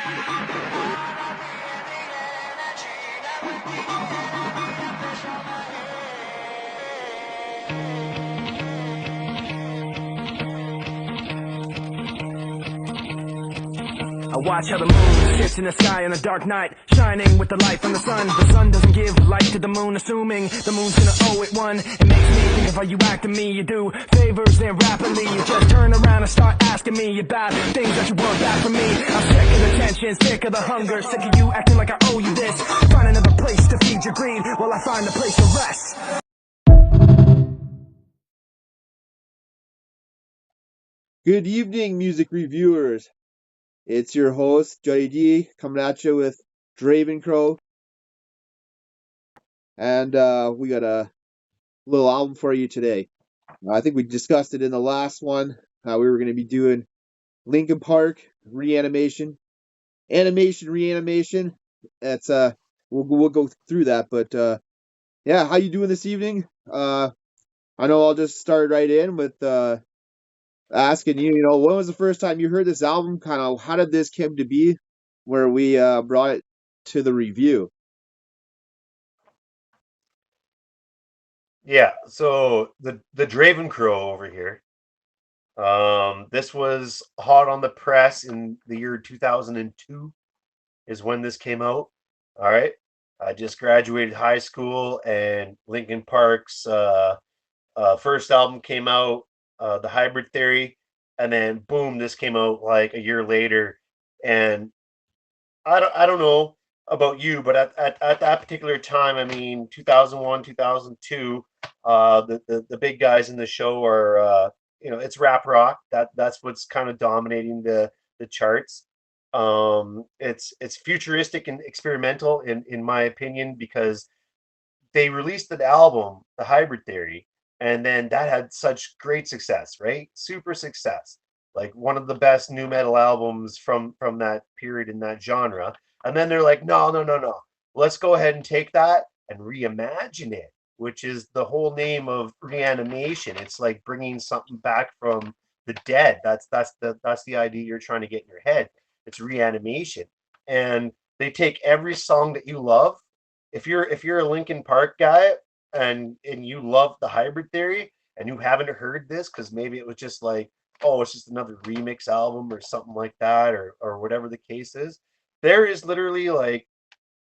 I watch how the moon sits in the sky on a dark night, shining with the light from the sun. The sun doesn't give light to the moon, assuming the moon's gonna owe it one. It makes me think of how you act to me. You do favors, then rapidly you just turn around and start asking me about things that you want back from me. I'm sick of the tension, sick of the hunger, sick of you acting like I owe you this. Find another place to feed your greed while I find a place to rest. Good evening, music reviewers. It's your host, Juddy D, coming at you with Draven Crow. And we got a little album for you today. I think we discussed it in the last one. We were going to be doing Linkin Park, Reanimation. Reanimation. That's we'll go through that, but yeah, how you doing this evening? I know I'll just start right in with asking you, when was the first time you heard this album? Kind of, how did this come to be where we brought it to the review? Yeah, so the Draven Crow over here. This was hot on the press in the year 2002 is when this came out. All right. I just graduated high school and Linkin Park's first album came out, The Hybrid Theory, and then boom, this came out like a year later. And I don't know about you, but at that particular time, I mean 2001, 2002, the big guys in the show are it's rap rock. That's what's kind of dominating the charts. It's futuristic and experimental in my opinion, because they released an album, The Hybrid Theory, and then that had such great success, right? Super success, like one of the best new metal albums from that period in that genre. And then they're like, no, let's go ahead and take that and reimagine it, which is the whole name of Reanimation. It's like bringing something back from the dead. That's the idea you're trying to get in your head. It's reanimation. And they take every song that you love. If you're a Linkin Park guy and you love The Hybrid Theory and you haven't heard this because maybe it was just like, oh, it's just another remix album or something like that, or whatever the case is, there is literally like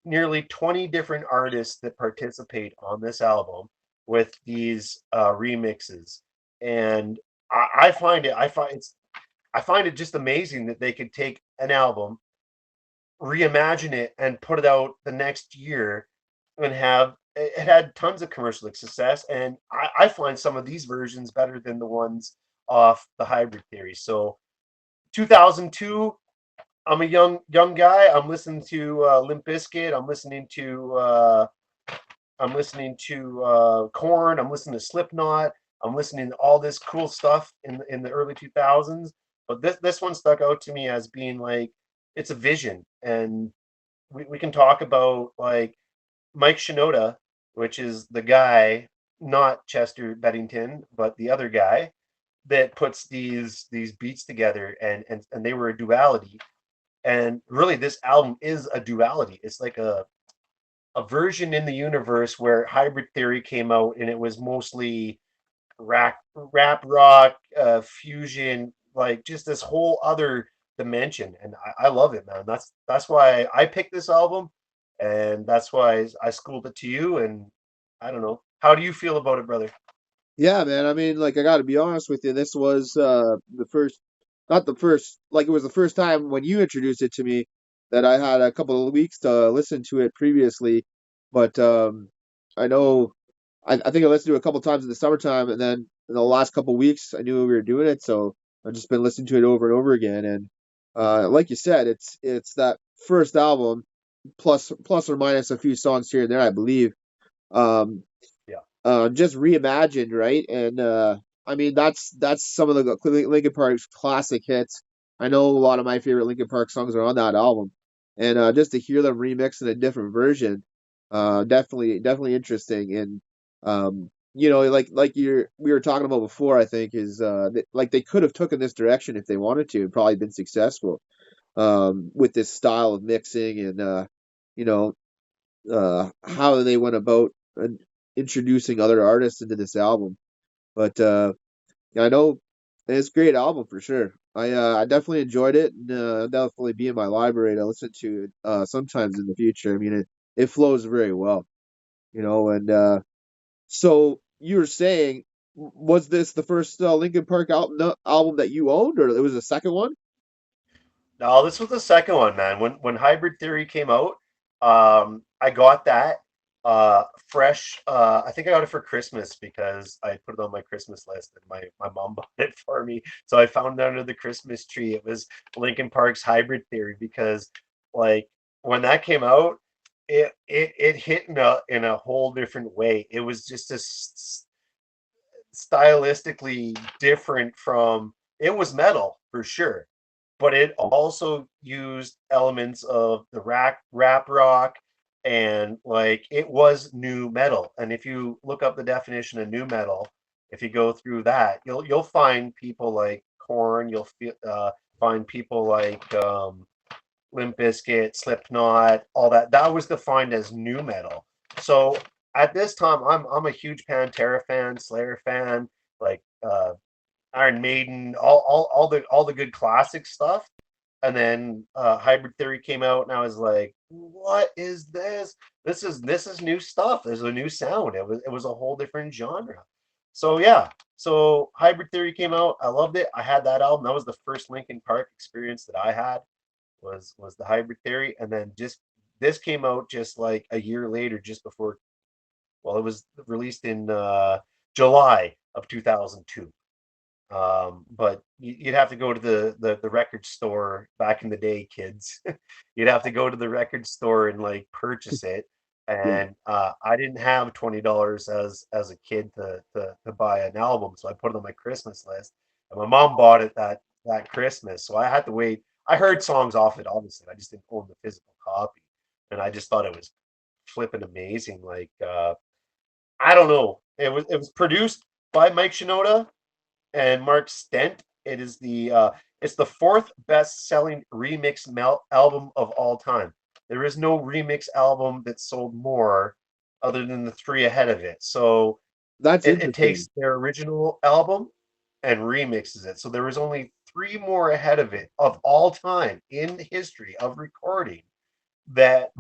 nearly 20 different artists that participate on this album with these remixes. And I find it just amazing that they could take an album, reimagine it, and put it out the next year and have it had tons of commercial success. And I find some of these versions better than the ones off The Hybrid Theory. So 2002, I'm a young guy. I'm listening to Limp Bizkit. I'm listening to Korn. I'm listening to Slipknot. I'm listening to all this cool stuff in the early 2000s. But this one stuck out to me as being like, it's a vision. And we can talk about like Mike Shinoda, which is the guy, not Chester Bennington, but the other guy that puts these beats together, and they were a duality. And really, this album is a duality. It's like a version in the universe where Hybrid Theory came out, and it was mostly rap rock, fusion, like just this whole other dimension. And I love it, man. That's why I picked this album, and that's why I schooled it to you. And I don't know, how do you feel about it, brother? Yeah, man. I mean, like, I got to be honest with you. This was the first, not the first, like, it was the first time when you introduced it to me that I had a couple of weeks to listen to it previously. But I know, I think I listened to it a couple times in the summertime, and then in the last couple of weeks, I knew we were doing it, so I've just been listening to it over and over again. And like you said, it's that first album plus or minus a few songs here and there, I believe. Um, just reimagined, right? And I mean, that's some of the Linkin Park's classic hits. I know a lot of my favorite Linkin Park songs are on that album, and just to hear them remixed in a different version, definitely interesting. And like we were talking about before, I think is like they could have taken this direction if they wanted to, and probably been successful. with this style of mixing and you know how they went about introducing other artists into this album. But yeah, I know it's a great album for sure. I definitely enjoyed it, and definitely be in my library to listen to it sometimes in the future. I mean, it flows very well, and so you were saying, was this the first Linkin Park album that you owned, or it was the second one? No, this was the second one, man. When Hybrid Theory came out, I got that fresh. I think I got it for Christmas because I put it on my Christmas list, and my mom bought it for me. So I found it under the Christmas tree. It was Linkin Park's Hybrid Theory because, like, when that came out, it hit in a whole different way. It was just stylistically different from it was metal for sure, but it also used elements of the rap rock, and like it was new metal. And if you look up the definition of new metal, if you go through that, you'll find people like Korn, find people like Limp Bizkit, Slipknot, all that. That was defined as new metal. So at this time, I'm a huge Pantera fan, Slayer fan, like Iron Maiden, all the good classic stuff. And then Hybrid Theory came out, and I was like, "What is this? This is new stuff. There's a new sound. It was a whole different genre." So yeah, so Hybrid Theory came out. I loved it. I had that album. That was the first Linkin Park experience that I had was the Hybrid Theory, and then just this came out just like a year later, just before. Well, it was released in July of 2002. But you'd have to go to the record store back in the day, kids. You'd have to go to the record store and like purchase it. Yeah. And I didn't have $20 as a kid to buy an album, so I put it on my Christmas list. And my mom bought it that Christmas, so I had to wait. I heard songs off it, obviously. I just didn't own the physical copy, and I just thought it was flipping amazing. Like I don't know, it was produced by Mike Shinoda and Mark Stent. It's the fourth best-selling remix album of all time. There is no remix album that sold more other than the three ahead of it. So That's it interesting. takes their original album and remixes it. So there was only three more ahead of it of all time in history of recording that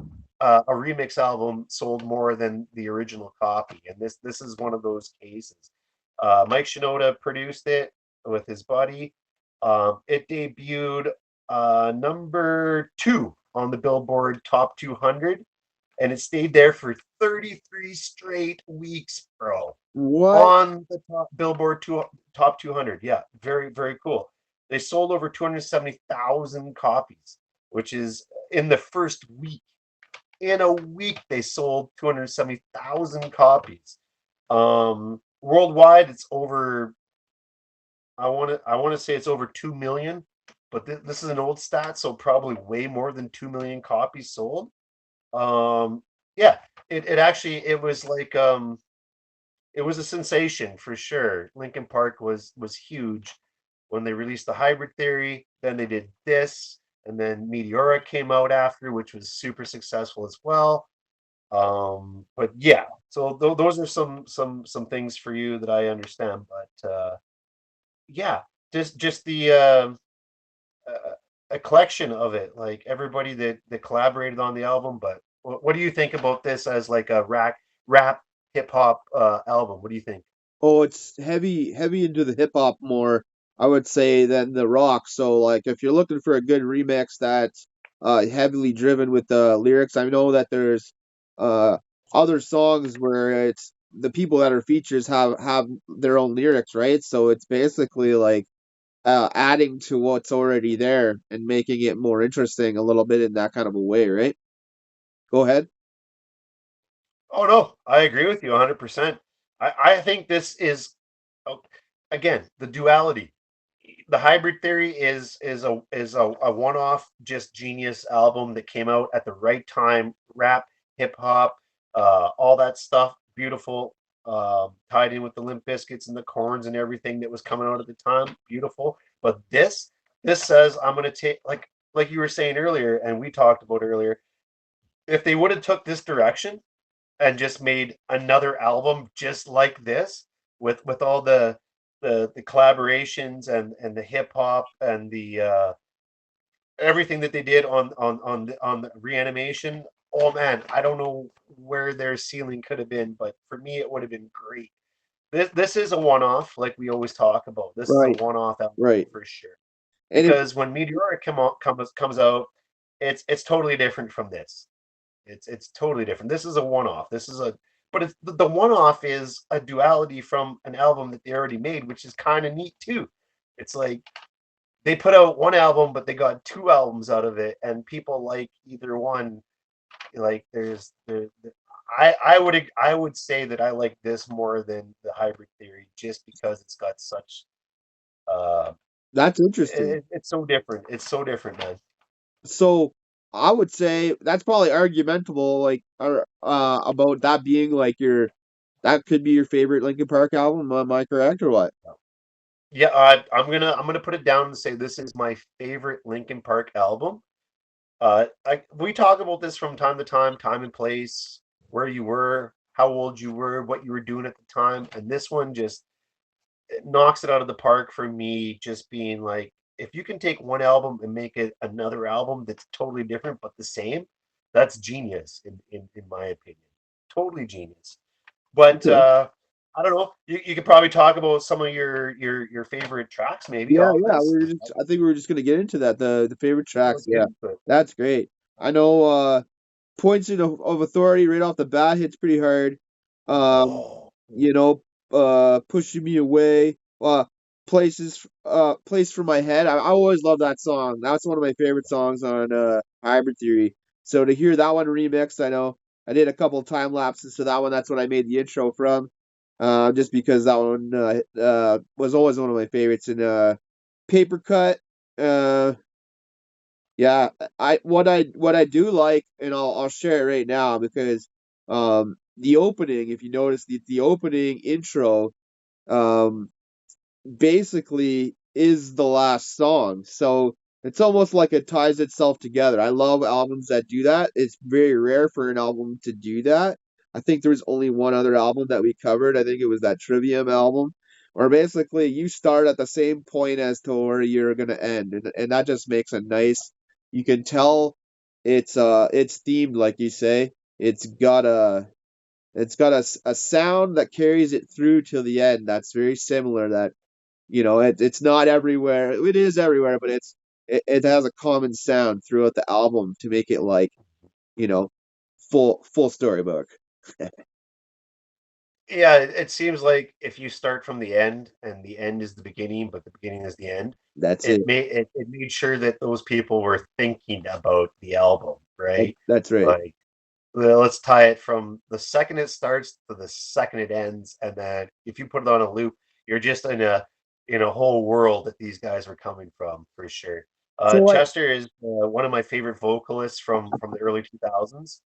a remix album sold more than the original copy, and this is one of those cases. Mike Shinoda produced it with his buddy. It debuted number 2 on the Billboard Top 200, and it stayed there for 33 straight weeks, bro. What? On the Top 200. Yeah, very, very cool. They sold over 270,000 copies, which is in the first week. In a week, they sold 270,000 copies. Worldwide, it's over. I want to say it's over 2 million, but this is an old stat, so probably way more than 2 million copies sold. Um, yeah, it actually it was like it was a sensation for sure. Linkin Park was huge when they released the Hybrid Theory. Then they did this, and then Meteora came out after, which was super successful as well. But yeah, so those are some things for you that I understand. But yeah, just the a collection of it, like everybody that collaborated on the album. But what do you think about this as like a rap hip hop album? What do you think? Oh, it's heavy into the hip hop more, I would say, than the rock. So, like, if you're looking for a good remix that's heavily driven with the lyrics, I know that there's uh other songs where it's the people that are features have their own lyrics, right? So it's basically like adding to what's already there and making it more interesting a little bit in that kind of a way, right? Go ahead. Oh no, I agree with you 100%. I think this is oh, again the duality. The Hybrid Theory is a one-off, just genius album that came out at the right time. Rap, hip hop, all that stuff, beautiful. Tied in with the Limp Bizkits and the Corns and everything that was coming out at the time, beautiful. But this says I'm gonna take like you were saying earlier, and we talked about earlier, if they would have took this direction and just made another album just like this with all the collaborations and the hip hop and the everything that they did on the Reanimation. Oh man, I don't know where their ceiling could have been, but for me it would have been great. This is a one off, like we always talk about. This is a Right, one off album right. for sure. And it Because when Meteoric comes out, it's totally different from this. It's totally different. This is a one off. This is a but it's the one off is a duality from an album that they already made, which is kind of neat too. It's like they put out one album, but they got two albums out of it, and people like either one. Like there's I would say that I like this more than the Hybrid Theory just because it's got such uh that's interesting. it's so different. It's so different, man. So I would say that's probably argumentable, like about that being like that could be your favorite Linkin Park album. Am I correct or what? Yeah, I'm gonna put it down and say this is my favorite Linkin Park album. We talk about this from time to time and place, where you were, how old you were, what you were doing at the time, and this one just it knocks it out of the park for me. Just being like, if you can take one album and make it another album that's totally different but the same, that's genius in my opinion. Totally genius. But Okay. I don't know. You could probably talk about some of your favorite tracks maybe Yeah, off yeah. this. I think we were just gonna get into that. The favorite Yeah, tracks. let's get Yeah, into it. that's great. I know. Points of authority right off the bat hits pretty hard. Um, Oh, you know, pushing me away. Place for my head. I always love that song. That's one of my favorite songs on Hybrid Theory. So to hear that one remixed, I know I did a couple time lapses to that one. That's what I made the intro from. Just because that one was always one of my favorites. And Paper Cut. Uh, yeah, what I do like, and I'll share it right now because the opening, if you notice the opening intro, um basically is the last song. So it's almost like it ties itself together. I love albums that do that. It's very rare for an album to do that. I think there was only one other album that we covered. I think it was that Trivium album, where basically you start at the same point as to where you're gonna end, and that just makes a nice. You can tell it's themed like you say. It's got a sound that carries it through till the end. That's very similar. That it's not everywhere. It is everywhere, but it has a common sound throughout the album to make it like you know full storybook. yeah. It seems like if you start from the end and the end is the beginning, but the beginning is the end, That's it. it made sure that those people were thinking about the album, right? That's right. Like, well, let's tie it from the second it starts to the second it ends, and then if you put it on a loop, you're just in a whole world that these guys were coming from for sure. So what Chester is one of my favorite vocalists from the early 2000s.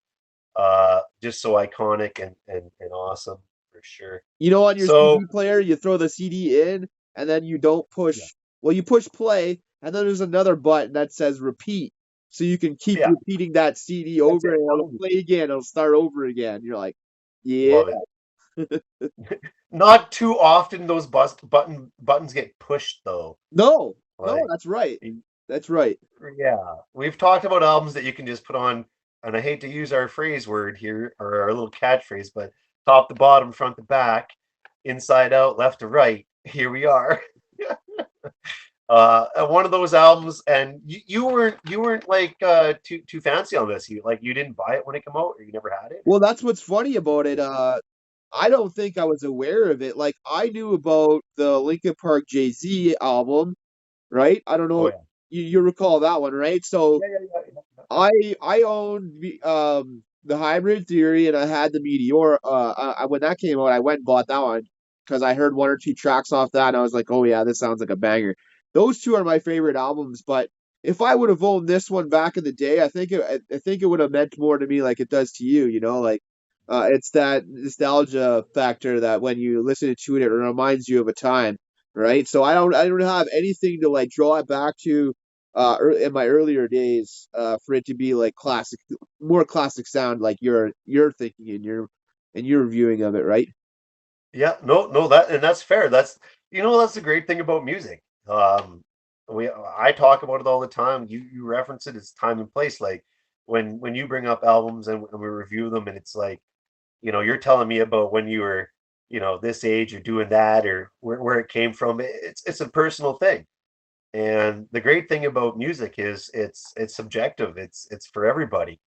Just so iconic and awesome for sure. on your So CD player, you throw the CD in, and then you don't yeah, push. Well, you push play, and then there's another button that says repeat, so you can keep yeah, repeating that CD that's over, it. and it'll play again. It'll start over again. You're like, yeah, Love it. Not too often those buttons get pushed though. no, no, Like that's right. That's right. yeah, we've talked about albums that you can just put on, and I hate to use our phrase word here or our little catchphrase, but top to bottom, front to back, inside out, left to right. Here we are. One of those albums, and you weren't like too fancy on this. You didn't buy it when it came out, or you never had it. Well, that's what's funny about it. I don't think I was aware of it. Like I knew about the Linkin Park Jay-Z album, right? I don't Oh know. yeah, You recall that one, right? So yeah. I owned the Hybrid Theory, and I had the Meteor. When that came out, I went and bought that one because I heard one or two tracks off that, and I was like, oh yeah, this sounds like a banger. Those two are my favorite albums. But if I would have owned this one back in the day, I think it would have meant more to me, like it does to you. Like it's that nostalgia factor that when you listen to it, it reminds you of a time, right? So I don't have anything to like draw it back to in my earlier days, for it to be like classic, more classic sound, like you're thinking in your viewing of it, right? Yeah, no, that's fair. That's the great thing about music. I talk about it all the time. You reference it. It's time and place. Like when you bring up albums and we review them, and it's like, you're telling me about when you were, this age or doing that or where it came from. It's a personal thing. And the great thing about music is it's subjective. It's for everybody.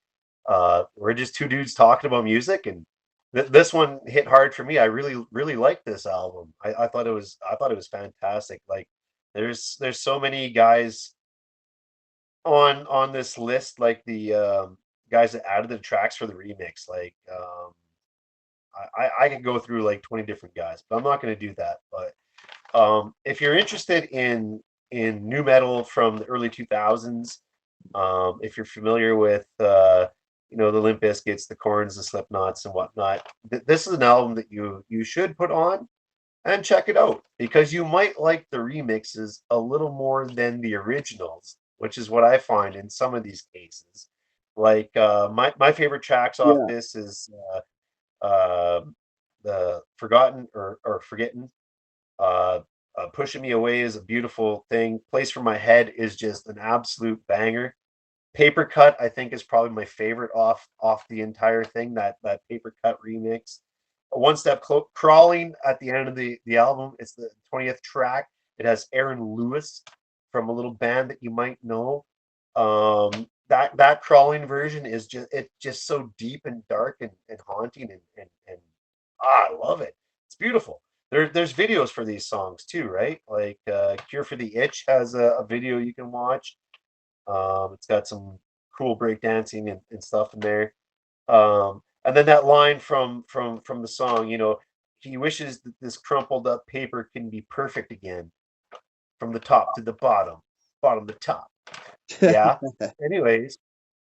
We're just two dudes talking about music, and this one hit hard for me. I really liked this album. I thought it was fantastic. Like there's so many guys on this list, like the guys that added the tracks for the remix. Like I could go through like 20 different guys, but I'm not going to do that. But if you're interested in new metal from the early 2000s, if you're familiar with the Limp Bizkits, the Corns, the Slipknots, and whatnot, this is an album that you should put on and check it out because you might like the remixes a little more than the originals, which is what I find in some of these cases. Like my favorite tracks off Yeah. this is uh, the Forgotten or Forgetting. Uh, Pushing Me Away is a beautiful thing. Place for My Head is just an absolute banger. Paper Cut, I think, is probably my favorite off the entire thing. That Paper Cut remix. One Step Crawling at the end of the album. It's the 20th track. It has Aaron Lewis from a little band that you might know. That crawling version is just so deep and dark and haunting and I love it. It's beautiful. There's videos for these songs too, right? Like Cure for the Itch has a video you can watch. It's got some cool breakdancing and stuff in there. And then that line from the song, he wishes that this crumpled up paper can be perfect again, from the top to the bottom, bottom to top. Yeah. Anyways,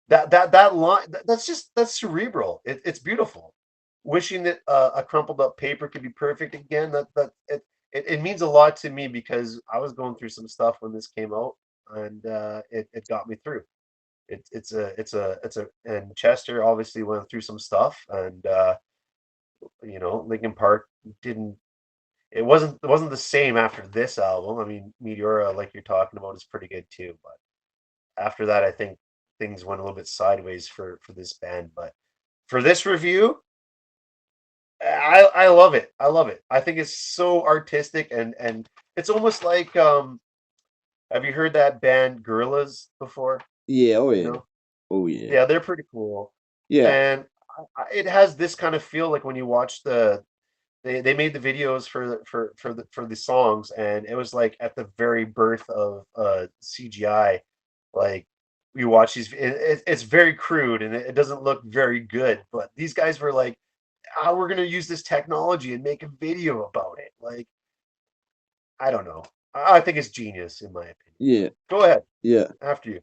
that line that's cerebral. It's beautiful. Wishing that a crumpled up paper could be perfect again. It means a lot to me because I was going through some stuff when this came out, and it got me through. And Chester obviously went through some stuff, and Linkin Park didn't. It wasn't the same after this album. I mean, Meteora, like you're talking about, is pretty good too, but after that, I think things went a little bit sideways for this band. But for this review, I love it. I love it. I think it's so artistic and it's almost like have you heard that band Gorillaz before? Yeah. Oh You yeah. know? Oh yeah. Yeah, they're pretty cool. Yeah. And it has this kind of feel like when you watch they made the videos for the songs, and it was like at the very birth of CGI. Like you watch these, it's very crude and it doesn't look very good. But these guys were like, "Oh, we're gonna use this technology and make a video about it." Like I don't know. I think it's genius in my opinion. Yeah. Go ahead, Yeah. after you.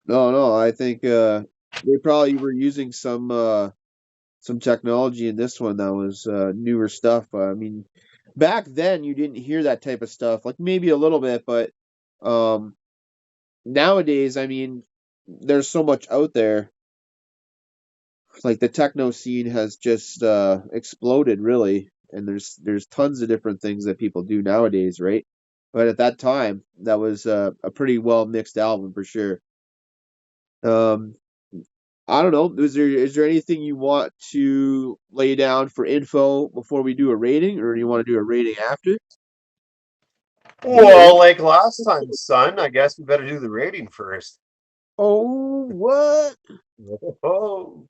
No, no, I think they probably were using some technology in this one that was newer stuff. I mean, back then you didn't hear that type of stuff, like maybe a little bit, but um nowadays, I mean, there's so much out there. Like the techno scene has just exploded really, and there's tons of different things that people do nowadays, right? But at that time, that was a pretty well mixed album for sure. Um, I don't know. Is there anything you want to lay down for info before we do a rating, or do you want to do a rating after? Well, like last time, son, I guess we better do the rating first. Oh, what? Oh,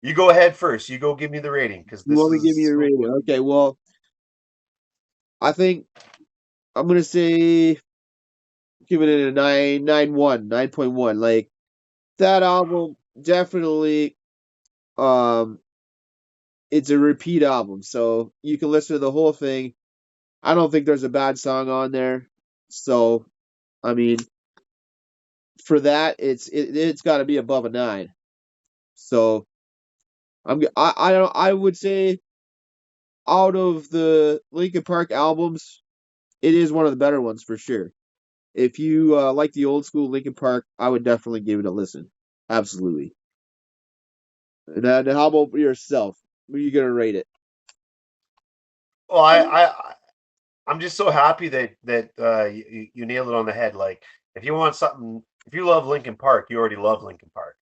you go ahead first. You go give me the rating because You this want me to give me is a rating? Okay, well, I think I'm gonna say give it a 9.1. Like that album definitely um it's a repeat album, so you can listen to the whole thing. I don't think there's a bad song on there. So, I mean, for that, it's got to be above a 9. So, I don't I would say out of the Linkin Park albums, it is one of the better ones for sure. if you like the old school Linkin Park, I would definitely give it a listen. Absolutely. And then how about yourself? What are you gonna rate it? Well, I'm just so happy that you nailed it on the head. Like, if you want something, if you love Linkin Park, you already love Linkin Park.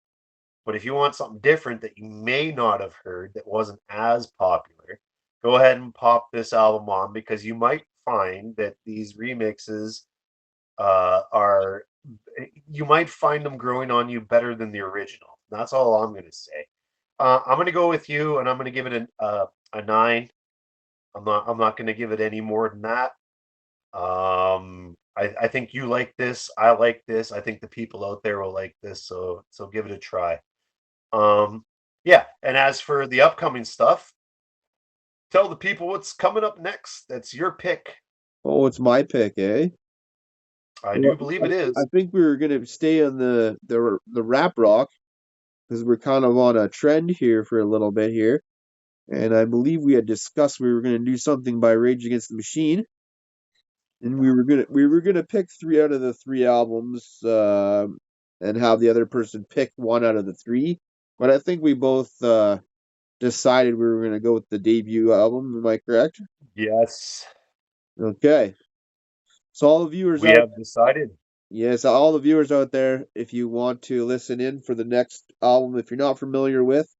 But if you want something different that you may not have heard that wasn't as popular, go ahead and pop this album on, because you might find that these remixes are, you might find them growing on you better than the original. That's all I'm going to say. I'm going to go with you, and I'm going to give it a 9. I'm not going to give it any more than that. I think you like this. I like this. I think the people out there will like this. So give it a try. Um, yeah. And as for the upcoming stuff, tell the people what's coming up next. That's your pick. Oh, it's my pick, eh? I Well, do believe it I is. think we were gonna stay on the rap rock because we're kind of on a trend here for a little bit here, and I believe we had discussed we were gonna do something by Rage Against the Machine, and we were gonna pick three out of the three albums, and have the other person pick one out of the three. But I think we both decided we were gonna go with the debut album. Am I correct? Yes, Okay. So all the viewers we out have decided. Yes, all the viewers out there, if you want to listen in for the next album, if you're not familiar with,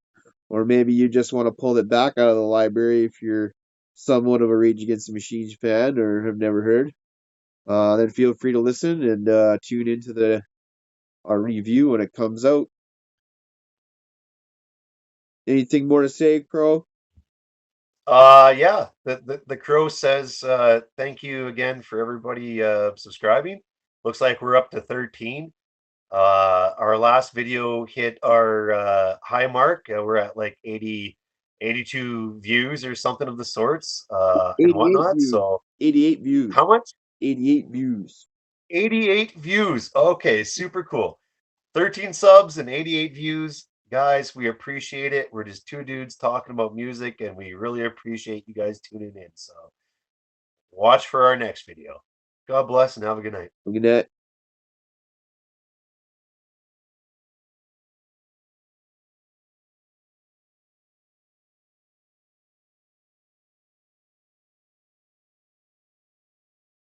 or maybe you just want to pull it back out of the library if you're somewhat of a Rage Against the Machine fan or have never heard, then feel free to listen and tune into our review when it comes out. Anything more to say, Crow? Yeah, the crow says thank you again for everybody subscribing. Looks like we're up to 13. Our last video hit our high mark. We're at like 82 views or something of the sorts, and 88 whatnot. views. So 88 views. how much? 88 views. 88 views. Okay, super cool. 13 subs and 88 views. Guys, we appreciate it. We're just two dudes talking about music, and we really appreciate you guys tuning in. So watch for our next video. God bless and have a good night. Look at that.